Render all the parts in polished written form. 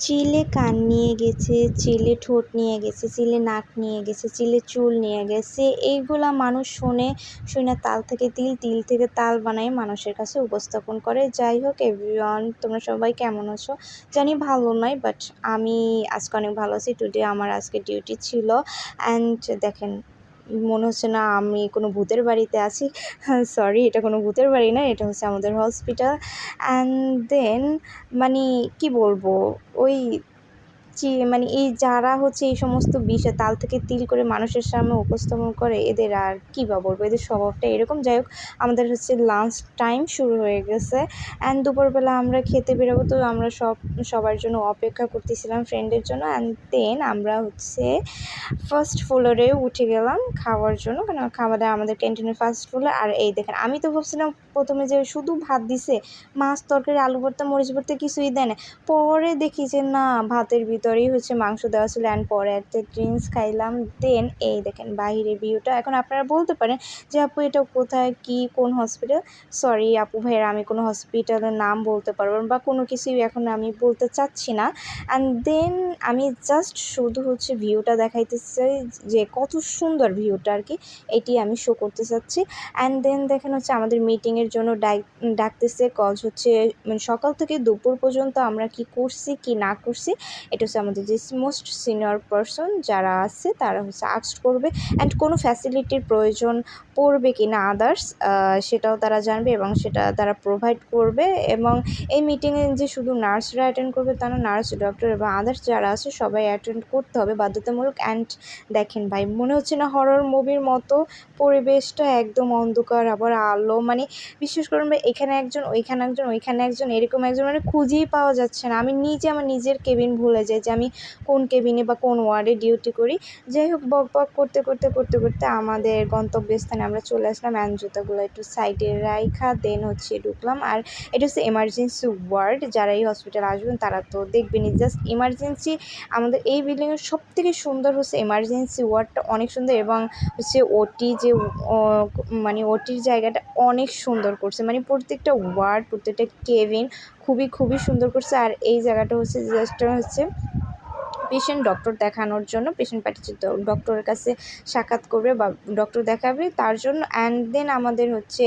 চিলে কান নিয়ে গেছে, চিলে ঠোঁট নিয়ে গেছে, চিলে নাক নিয়ে গেছে, চিলে চুল নিয়ে গেছে। এইগুলা মানুষ শুনে তাল থেকে তিল, তিল থেকে তাল বানায় মানুষের কাছে উপস্থাপন করে। যাই হোক এভরিওয়ান, তোমরা সবাই কেমন আছো? জানি ভালো নয়, বাট আমি আজকে অনেক ভালো আছি। টুডে আমার আজকে ডিউটি ছিল অ্যান্ড দেখেন মনে হচ্ছে না আমি কোনো ভূতের বাড়িতে আছি। সরি, এটা কোনো ভূতের বাড়ি না, এটা হচ্ছে আমাদের হসপিটাল। অ্যান্ড দেন মানে কি বলবো, ওই মানে এই যারা হচ্ছে এই সমস্ত বিষয় তাল থেকে তিল করে মানুষের সামনে উপস্থাপন করে, এদের আর কী বা বলবো, এদের স্বভাবটা এরকম। যাই হোক, আমাদের হচ্ছে লাঞ্চ টাইম শুরু হয়ে গেছে অ্যান্ড দুপুরবেলা আমরা খেতে বেরোবো। তো আমরা সবার জন্য অপেক্ষা করতেছিলাম, ফ্রেন্ডের জন্য। অ্যান্ড দেন আমরা হচ্ছে ফার্স্ট ফ্লোরে উঠে গেলাম খাওয়ার জন্য, কারণ খাবারটা আমাদের ক্যান্টিনের ফার্স্ট ফ্লোর। আর এই দেখেন, আমি তো ভাবছিলাম প্রথমে যে শুধু ভাত দিছে, মাছ তরকারি আলু ভর্তা মরিচ ভর্তা কিছুই দেয় না। পরে দেখি যে না, ভাতের ভিতরেই হচ্ছে মাংস দেওয়া ছিল। অ্যান্ড পরে একটা ড্রিঙ্কস খাইলাম। দেন এই দেখেন বাহিরের ভিউটা। এখন আপনারা বলতে পারেন যে আপু এটা কোথায়, কি কোন হসপিটাল? সরি আপু ভাইয়ের, আমি কোনো হসপিটালের নাম বলতে পারবো না বা কোনো কিছুই এখন আমি বলতে চাচ্ছি না। অ্যান্ড দেন আমি জাস্ট শুধু হচ্ছে ভিউটা দেখাইতে চাই, যে কত সুন্দর ভিউটা আর কি, এটি আমি শো করতে চাচ্ছি। অ্যান্ড দেন দেখেন হচ্ছে আমাদের মিটিংয়ের জন্য ডাকতেছে। কজ হচ্ছে মানে সকাল থেকে দুপুর পর্যন্ত আমরা কি করছি কি না করছি, এটা হচ্ছে আমাদের যে মোস্ট সিনিয়র পারসন যারা আছে তারা হচ্ছে আস্ক করবে। অ্যান্ড কোনো ফ্যাসিলিটির প্রয়োজন পড়বে কি না আদার্স, সেটাও তারা জানবে এবং সেটা তারা প্রোভাইড করবে। এবং এই মিটিংয়ে যে শুধু নার্সরা অ্যাটেন্ড করবে তা না, নার্স ডক্টর এবং আদার্স যারা আছে সবাই অ্যাটেন্ড করতে হবে বাধ্যতামূলক। অ্যান্ড দেখেন ভাই, মনে হচ্ছে না হরর মুভির মতো? পরিবেশটা একদম অন্ধকার, আবার আলো, মানে বিশ্বাস করুন ভাই, এখানে একজন, ওইখানে একজন, ওইখানে একজন, এরকম একজন, মানে খুঁজেই পাওয়া যাচ্ছে না। আমি নিজে আমার নিজের কেবিন ভুলে যাই যে আমি কোন কেবিনে বা কোন ওয়ার্ডে ডিউটি করি। যাই হোক, বক বক করতে করতে করতে করতে আমাদের গন্তব্যস্থানে আমরা চলে আসলাম। অ্যান্ড জুতাগুলো একটু সাইডে রাইখা দেন হচ্ছে ঢুকলাম। আর এটা হচ্ছে এমার্জেন্সি ওয়ার্ড। যারা এই হসপিটালে আসবেন তারা তো দেখবেনই। জাস্ট ইমার্জেন্সি, আমাদের এই বিল্ডিংয়ের সবথেকে সুন্দর হচ্ছে এমার্জেন্সি ওয়ার্ডটা, অনেক সুন্দর। এবং হচ্ছে ওটি যে মানে ওটির জায়গাটা অনেক সুন্দর করছে, মানে প্রত্যেকটা ওয়ার্ড, প্রত্যেকটা কেবিন খুবই খুবই সুন্দর করছে। আর এই জায়গাটা হচ্ছে জাস্ট হচ্ছে পেশেন্ট ডক্টর দেখানোর জন্য, পেশেন্ট পাঠিয়েছে ডক্টরের কাছে সাক্ষাৎ করবে বা ডক্টর দেখাবে তার জন্য। অ্যান্ড দেন আমাদের হচ্ছে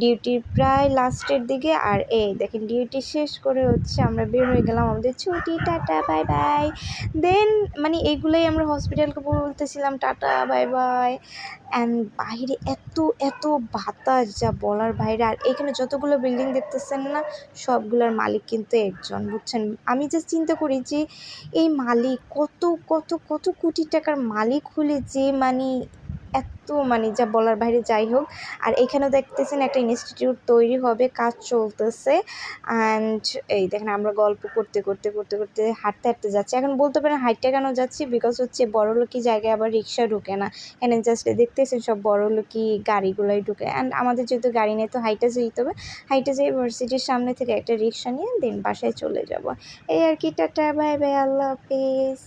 ডিউটি প্রায় লাস্টের দিকে। আর এই দেখেন ডিউটি শেষ করে হচ্ছে আমরা বের হয়ে গেলাম, আমাদের ছুটি, টাটা বাই বাই। দেন মানে এইগুলোই আমরা হসপিটালকে বলতেছিলাম টাটা বাই বাই। অ্যান্ড বাইরে এত এত বাতাস যা বলার বাইরে। আর এখানে যতগুলো বিল্ডিং দেখতেছেন না, সবগুলোর মালিক কিন্তু একজন, বুঝছেন? আমি জাস্ট চিন্তা করি যে এই মালিক কত কত কত কোটি টাকার মালিক হলে যে মানে এত মানে যা বলার বাইরে। যাই হোক, আর এখানেও দেখতেছেন একটা ইনস্টিটিউট তৈরি হবে, কাজ চলতেছে। অ্যান্ড এই দেখেন আমরা গল্প করতে করতে করতে করতে হাঁটতে হাঁটতে যাচ্ছি। এখন বলতে পারেন হাঁটতে কেন যাচ্ছি, বিকজ হচ্ছে বড়লোকি জায়গায় আবার রিক্সা ঢুকে না। এখানে জাস্ট দেখতেছেন সব বড়লোকি গাড়িগুলোই ঢুকে। অ্যান্ড আমাদের যেহেতু গাড়ি নেই, তো হাইটে যেতে হবে। হাইটে যেয়ে ইউনিভার্সিটির সামনে থেকে একটা রিক্সা নিয়ে দেন বাসায় চলে যাব। এই আর কি, টাটা বাই বাই, আল্লাহ হাফিজ।